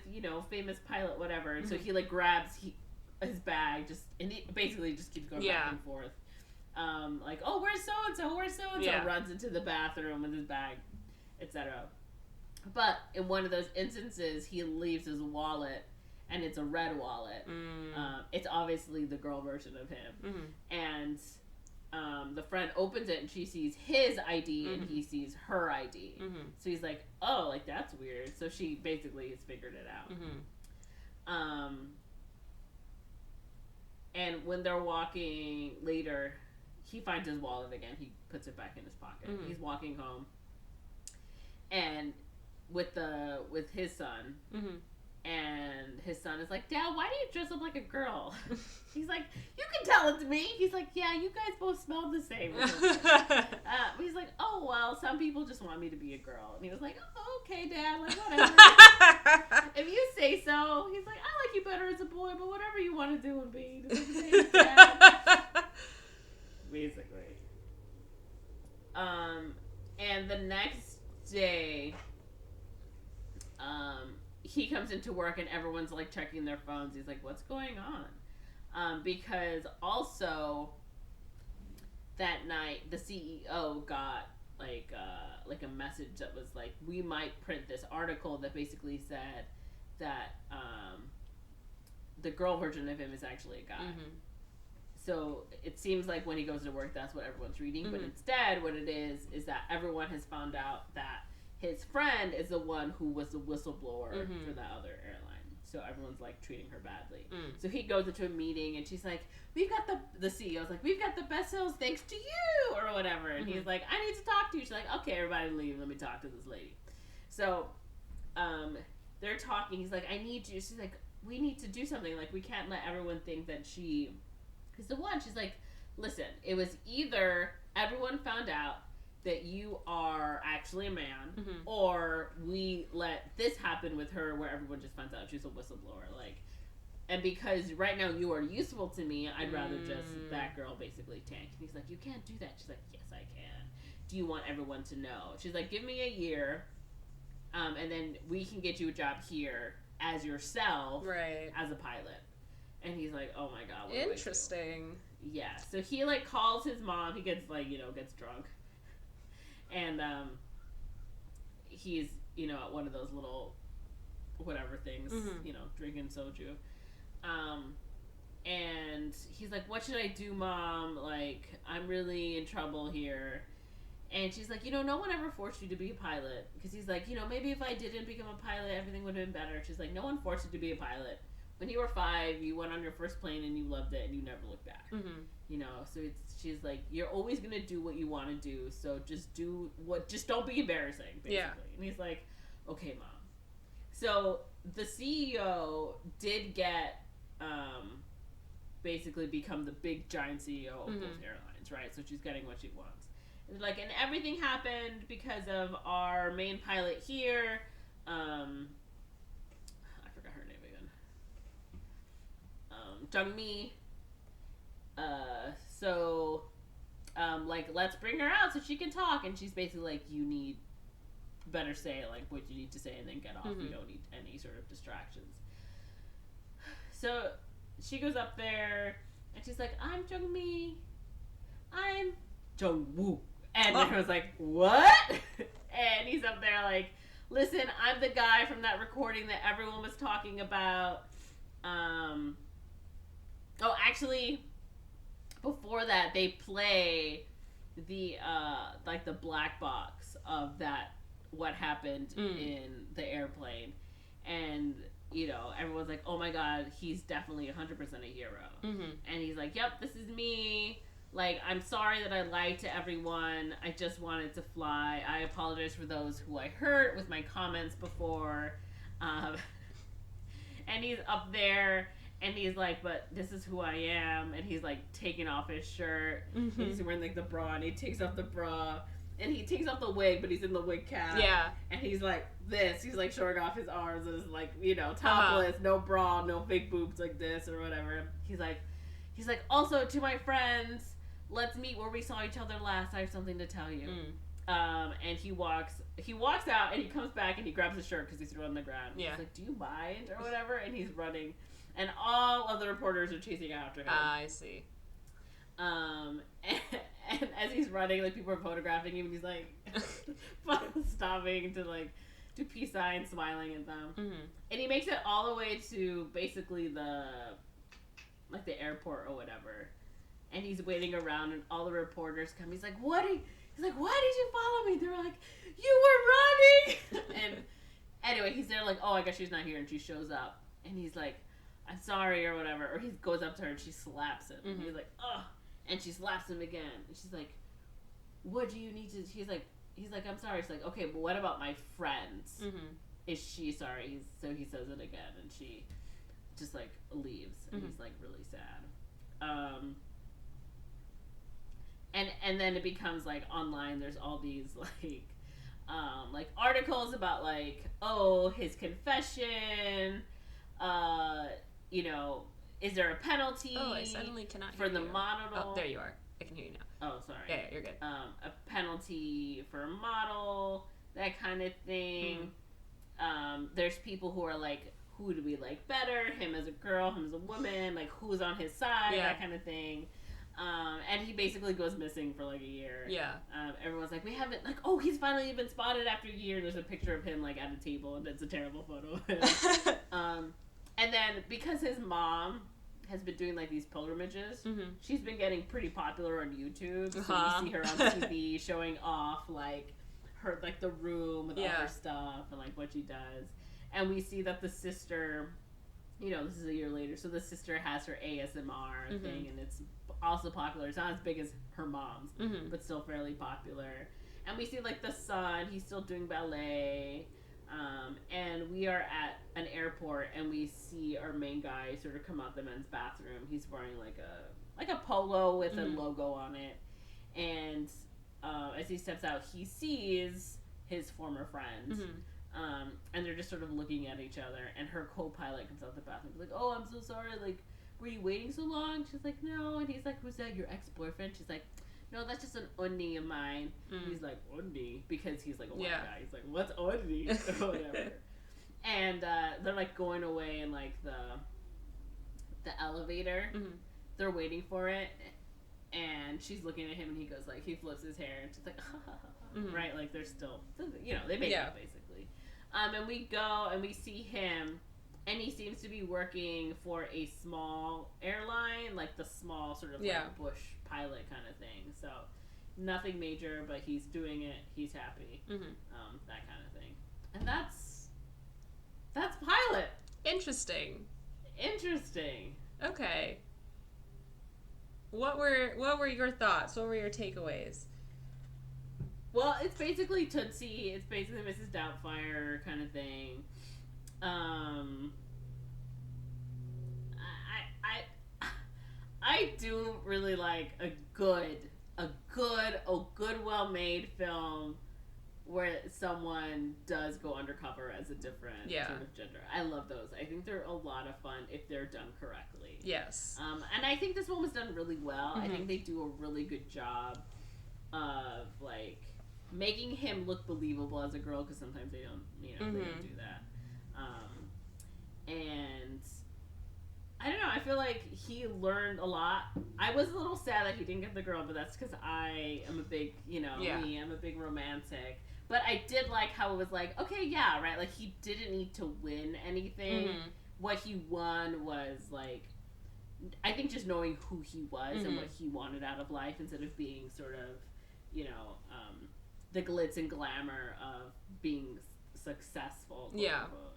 famous pilot, whatever. And so he like grabs his bag, and he basically just keeps going back and forth. Like, oh, where's so-and-so? Where's so-and-so? Runs into the bathroom with his bag, etc. But in one of those instances, he leaves his wallet, and it's a red wallet. It's obviously the girl version of him. And the friend opens it, and she sees his ID, and he sees her ID. So he's like, oh, like, that's weird. So she basically has figured it out. And when they're walking later, he finds his wallet again. He puts it back in his pocket. He's walking home, and with his son, and his son is like, Dad, why do you dress up like a girl? He's like, you can tell it's me. He's like, yeah, you guys both smell the same. He's like, oh, well, some people just want me to be a girl. And he was like, oh, okay, Dad, like, whatever. If you say so. He's like, I like you better as a boy, but whatever you want to do and be. Just like, thanks, Dad. Basically. And the next day, he comes into work and everyone's like checking their phones. He's like, what's going on? Because also that night the CEO got like a message that was like, we might print this article that basically said that the girl version of him is actually a guy. So it seems like when he goes to work, that's what everyone's reading. But instead, what it is that everyone has found out that his friend is the one who was the whistleblower for the other airline. So everyone's like treating her badly. So he goes into a meeting and she's like, we've got the CEO's like, we've got the best sales thanks to you or whatever. And he's like, I need to talk to you. She's like, okay, everybody leave. Let me talk to this lady. So they're talking. He's like, I need you. She's like, we need to do something. Like, we can't let everyone think that she is the one. She's like, listen, it was either everyone found out that you are actually a man, or we let this happen with her where everyone just finds out she's a whistleblower. Like, and because right now you are useful to me, I'd rather just that girl basically tank. And he's like, you can't do that. She's like, yes, I can. Do you want everyone to know? She's like, give me a year, and then we can get you a job here as yourself, right, as a pilot. And he's like, oh my god, what interesting. Yeah, so he like calls his mom. He gets like, gets drunk. And at one of those little whatever things, drinking soju. And he's like, what should I do, Mom? Like, I'm really in trouble here. And she's like, no one ever forced you to be a pilot. Because he's like, maybe if I didn't become a pilot, everything would have been better. She's like, no one forced you to be a pilot. When you were 5, you went on your first plane and you loved it and you never looked back. So she's like, you're always going to do what you want to do. So just don't be embarrassing, basically. Yeah. And he's like, okay, Mom. So the CEO did get, basically become the big giant CEO of both airlines, right? So she's getting what she wants. And like, and everything happened because of our main pilot here. I forgot her name again. Jung-mi. Like, let's bring her out so she can talk. And she's basically like, you better say like what you need to say and then get off. We don't need any sort of distractions. So she goes up there and she's like, I'm Jung-mi. I'm Jung-woo. And I was like, what? And he's up there like, listen, I'm the guy from that recording that everyone was talking about. Actually, before that, they play the like the black box of that, what happened in the airplane. And everyone's like, oh my god, he's definitely 100% a hero. And he's like, yep, this is me. Like, I'm sorry that I lied to everyone. I just wanted to fly. I apologize for those who I hurt with my comments before. And he's up there, and he's like, but this is who I am. And he's, like, taking off his shirt. And he's wearing, like, the bra, and he takes off the bra. And he takes off the wig, but he's in the wig cap. Yeah. And he's like this. He's like showing off his arms and is like, topless, no bra, no fake boobs like this or whatever. He's like, also to my friends, let's meet where we saw each other last. I have something to tell you. And he walks out and he comes back and he grabs his shirt because he threw it on the ground. Yeah. He's like, do you mind or whatever? And he's running, and all of the reporters are chasing after him. I see. And as he's running, like, people are photographing him, and he's like stopping to like do peace signs, smiling at them. And he makes it all the way to basically the airport or whatever. And he's waiting around, and all the reporters come. He's like, why did you follow me? They're like, you were running. And anyway, he's there like, oh, I guess she's not here. And she shows up, and he's like, I'm sorry or whatever. Or he goes up to her and she slaps him. And he's like, ugh. And she slaps him again. And she's like, what do you need to... He's like, I'm sorry. She's like, okay, but what about my friends? Is she sorry? So he says it again, and she just, like, leaves. And he's, like, really sad. And then it becomes, like, online, there's all these, like articles about, like, oh, his confession, is there a penalty? Oh, I suddenly cannot hear for the you. Model? Oh, there you are. I can hear you now. Oh, sorry. Yeah, you're good. A penalty for a model, that kind of thing. There's people who are like, who do we like better? Him as a girl, him as a woman, like, who's on his side, that kind of thing. And he basically goes missing for like a year. Yeah. Everyone's like, we haven't, like, oh, he's finally been spotted after a year. There's a picture of him like at a table, and it's a terrible photo of him. And then because his mom has been doing like these pilgrimages, she's been getting pretty popular on YouTube. So you see her on TV showing off like her, like, the room with all her stuff and like what she does. And we see that the sister, this is a year later, so the sister has her ASMR thing, and it's also popular. It's not as big as her mom's, but still fairly popular. And we see like the son, he's still doing ballet. And we are at an airport, and we see our main guy sort of come out the men's bathroom. He's wearing like a polo with a logo on it, and as he steps out, he sees his former friend, and they're just sort of looking at each other. And her co-pilot comes out the bathroom, like, "Oh, I'm so sorry. Like, were you waiting so long?" She's like, "No." And he's like, "Who's that? Your ex-boyfriend?" She's like, "No, that's just an onni of mine." He's like, "Onni?" Because he's like a white guy. He's like, "What's onni?" or whatever. And they're like going away in like the elevator. They're waiting for it, and she's looking at him, and he goes like, he flips his hair, and she's like, Mhm. right? Like they're still, you know, they make Yeah. up basically. And we go and we see him, and he seems to be working for a small airline, like the small sort of Yeah. like bush pilot kind of thing. So nothing major, but he's doing it. He's happy. Mhm. That kind of thing. And that's Pilot. Interesting. Okay. What were your thoughts? What were your takeaways? Well, it's basically Tootsie. It's basically Mrs. Doubtfire kind of thing. I do really like a good, well-made film where someone does go undercover as a different sort of gender. I love those. I think they're a lot of fun if they're done correctly. Yes. And I think this one was done really well. Mm-hmm. I think they do a really good job of like making him look believable as a girl, because sometimes they don't, you know, they don't do that. And I don't know. I feel like he learned a lot. I was a little sad that he didn't get the girl, but that's because I am a big, you know, I'm a big romantic. But I did like how it was like, okay, yeah, right. Like he didn't need to win anything. Mm-hmm. What he won was like, I think just knowing who he was and what he wanted out of life, instead of being sort of, you know, the glitz and glamour of being successful. Quote, unquote.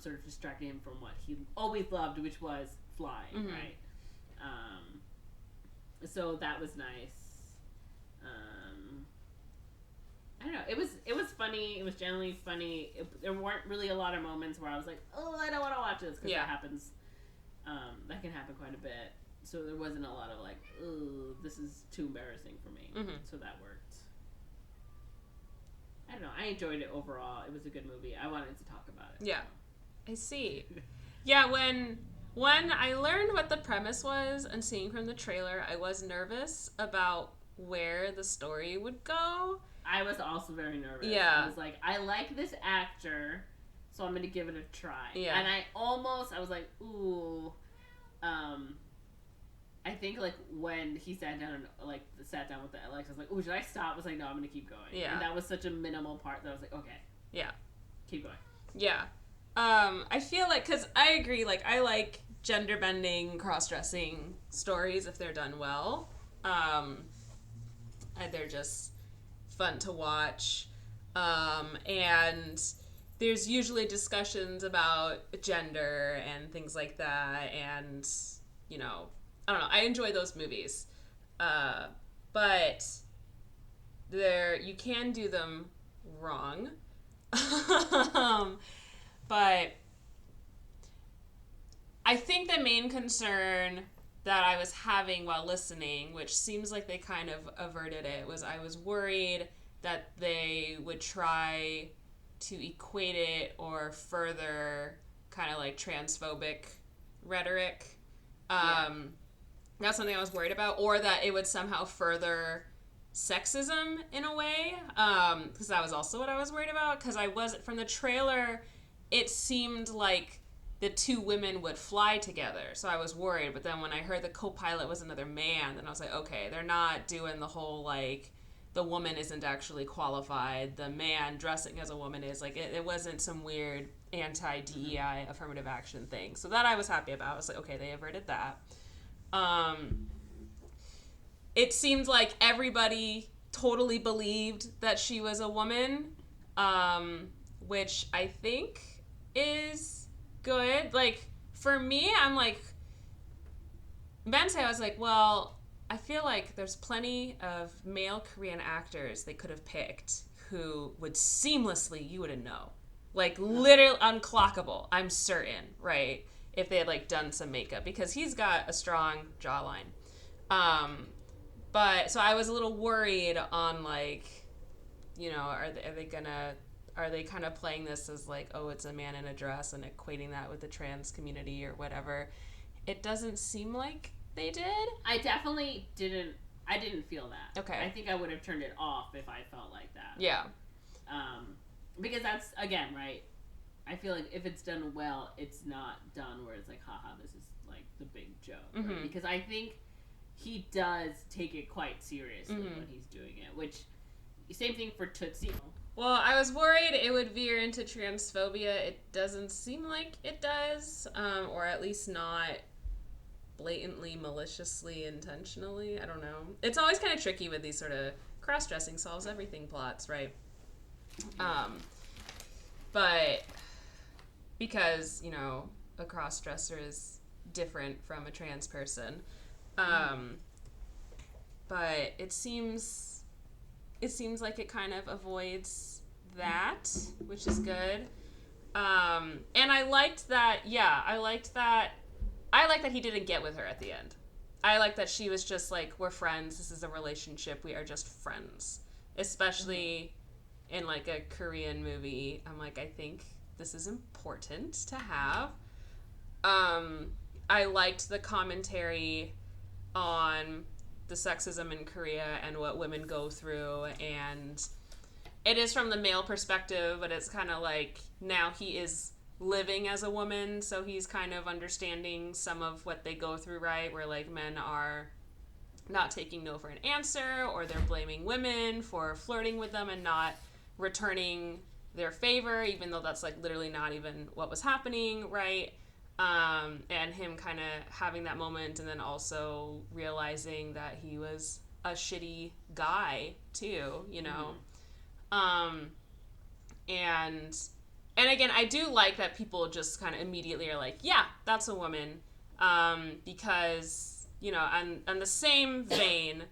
Sort of distracting him from what he always loved, which was flying, right? So that was nice. I don't know. It was funny. It was generally funny. There weren't really a lot of moments where I was like, oh, I don't want to watch this, because that happens. That can happen quite a bit. So there wasn't a lot of like, oh, this is too embarrassing for me. So that worked. I don't know. I enjoyed it overall. It was a good movie. I wanted to talk about it. Yeah. I see. Yeah, when I learned what the premise was and seeing from the trailer, I was nervous about where the story would go. I was also very nervous. Yeah. I was like, I like this actor, so I'm going to give it a try. Yeah. And I was like, ooh. I think like when he sat down with the Alex, I was like, oh, should I stop? I was like, no, I'm going to keep going. Yeah. And that was such a minimal part that I was like, okay. Yeah. Keep going. Yeah. I feel like, because I agree, like, I like gender-bending, cross-dressing stories if they're done well. They're just fun to watch. And there's usually discussions about gender and things like that, and, you know, I don't know, I enjoy those movies. But you can do them wrong. But I think the main concern that I was having while listening, which seems like they kind of averted it, was I was worried that they would try to equate it or further kind of like transphobic rhetoric. That's something I was worried about, or that it would somehow further sexism in a way, because that was also what I was worried about, because from the trailer, it seemed like the two women would fly together, so I was worried. But then when I heard the co-pilot was another man, then I was like, okay, they're not doing the whole like the woman isn't actually qualified, the man dressing as a woman is. Like it wasn't some weird anti-DEI affirmative action thing, so that I was happy about. I was like, okay, they averted that. It seemed like everybody totally believed that she was a woman, which I think is good. Like, for me, I'm like, Monze, I was like, well, I feel like there's plenty of male Korean actors they could have picked who would seamlessly, you wouldn't know. Like, literally unclockable, I'm certain, right? If they had, like, done some makeup, because he's got a strong jawline. But, so I was a little worried on, like, you know, are they kind of playing this as, like, oh, it's a man in a dress and equating that with the trans community or whatever. It doesn't seem like they did. I definitely didn't feel that. Okay. I think I would have turned it off if I felt like that. Yeah. Because that's, again, right, I feel like if it's done well, it's not done where it's like, haha, this is, like, the big joke. Mm-hmm. Right? Because I think he does take it quite seriously when he's doing it. Which, same thing for Tootsie. Well, I was worried it would veer into transphobia. It doesn't seem like it does, or at least not blatantly, maliciously, intentionally. I don't know. It's always kind of tricky with these sort of cross-dressing solves everything plots, right? But because, you know, a cross-dresser is different from a trans person. But it seems like it kind of avoids that, which is good. And I liked that he didn't get with her at the end. I like that she was just like, we're friends, this is a relationship, we are just friends. Especially in like a Korean movie, I'm like, I think this is important to have. I liked the commentary on the sexism in Korea and what women go through, and it is from the male perspective, but it's kind of like now he is living as a woman, so he's kind of understanding some of what they go through, right? Where like men are not taking no for an answer, or they're blaming women for flirting with them and not returning their favor, even though that's like literally not even what was happening, right? And him kind of having that moment, and then also realizing that he was a shitty guy too, you know. And again, I do like that people just kind of immediately are like, yeah, that's a woman, because, you know, on the same vein,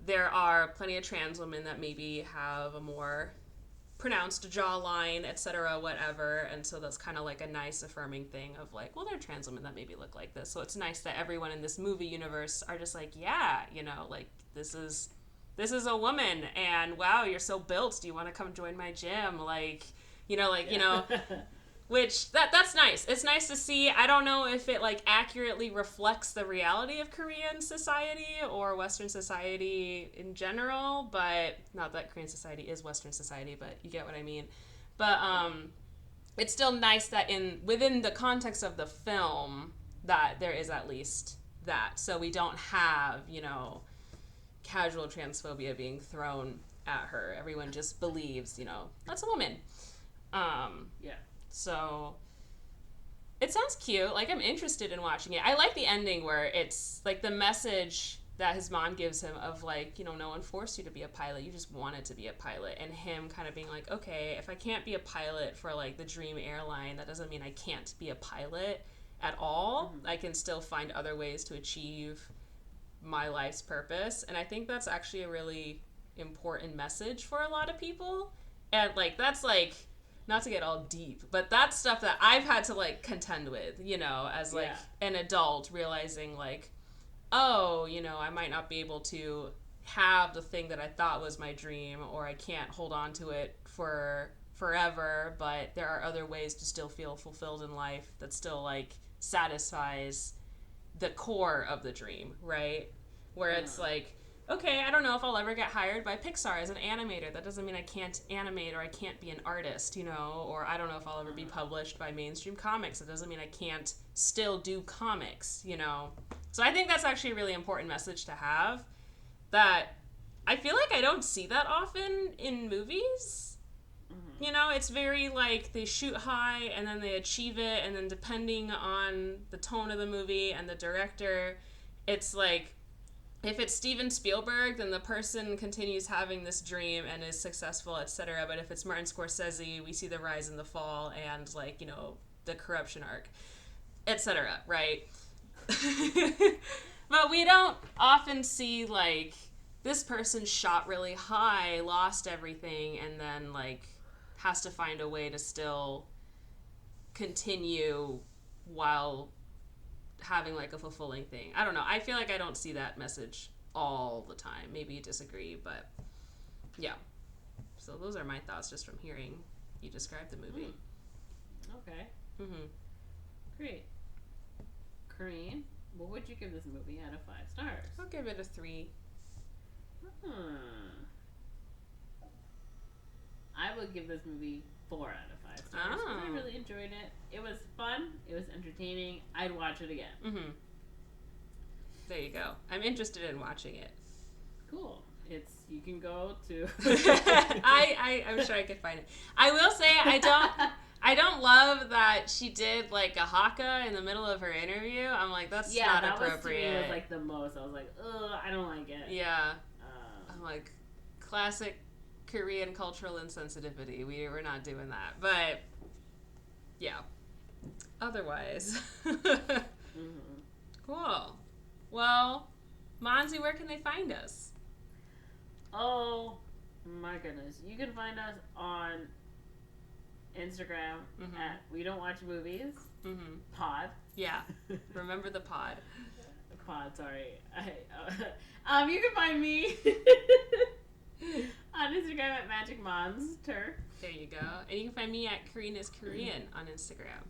there are plenty of trans women that maybe have a more pronounced jawline, etc., whatever, and so that's kind of like a nice affirming thing of like, well, there are trans women that maybe look like this, so it's nice that everyone in this movie universe are just like, yeah, you know, like, this is a woman, and wow, you're so built, do you want to come join my gym, like, you know, like, you know, which that's nice. It's nice to see. I don't know if it like accurately reflects the reality of Korean society or Western society in general, but not that Korean society is Western society, but you get what I mean. But it's still nice that within the context of the film that there is at least that. So we don't have, you know, casual transphobia being thrown at her. Everyone just believes, you know, that's a woman. Yeah. So it sounds cute. Like, I'm interested in watching it. I like the ending where it's like the message that his mom gives him of like, you know, no one forced you to be a pilot. You just wanted to be a pilot. And him kind of being like, okay, if I can't be a pilot for like the dream airline, that doesn't mean I can't be a pilot at all. I can still find other ways to achieve my life's purpose. And I think that's actually a really important message for a lot of people. And like, that's like, not to get all deep, but that's stuff that I've had to like contend with, you know, as like an adult, realizing like, oh, you know, I might not be able to have the thing that I thought was my dream, or I can't hold on to it for forever, but there are other ways to still feel fulfilled in life that still like satisfies the core of the dream, right? Where it's like, okay, I don't know if I'll ever get hired by Pixar as an animator. That doesn't mean I can't animate or I can't be an artist, you know? Or I don't know if I'll ever be published by mainstream comics. That doesn't mean I can't still do comics, you know? So I think that's actually a really important message to have, that I feel like I don't see that often in movies. You know, it's very like they shoot high and then they achieve it, and then depending on the tone of the movie and the director, it's like, if it's Steven Spielberg, then the person continues having this dream and is successful, etc. But if it's Martin Scorsese, we see the rise and the fall and, like, you know, the corruption arc, etc. Right? But we don't often see, like, this person shot really high, lost everything, and then, like, has to find a way to still continue while having like a fulfilling thing. I don't know. I feel like I don't see that message all the time. Maybe you disagree, but yeah. So those are my thoughts just from hearing you describe the movie. Okay. Great. Corinne, what would you give this movie out of 5 stars? I'll give it a 3. I would give this movie 4 out of 5 stars. I really enjoyed it. It was fun. It was entertaining. I'd watch it again. There you go. I'm interested in watching it. Cool. You can go to. I'm sure I could find it. I will say I don't love that she did like a haka in the middle of her interview. I'm like, that's not appropriate. That was like the most. I was like, ugh, I don't like it. Yeah. I'm like, classic Korean cultural insensitivity. We're not doing that. But yeah. Otherwise. Cool. Well, Monze, where can they find us? Oh my goodness. You can find us on Instagram at We Don't Watch Movies pod. Yeah. Remember the pod. Pod, sorry. You can find me on Instagram at Magic Monster. There you go. And you can find me at Corinne is Korean on Instagram.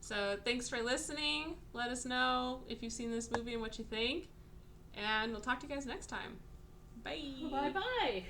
So thanks for listening. Let us know if you've seen this movie and what you think. And we'll talk to you guys next time. Bye. Bye-bye.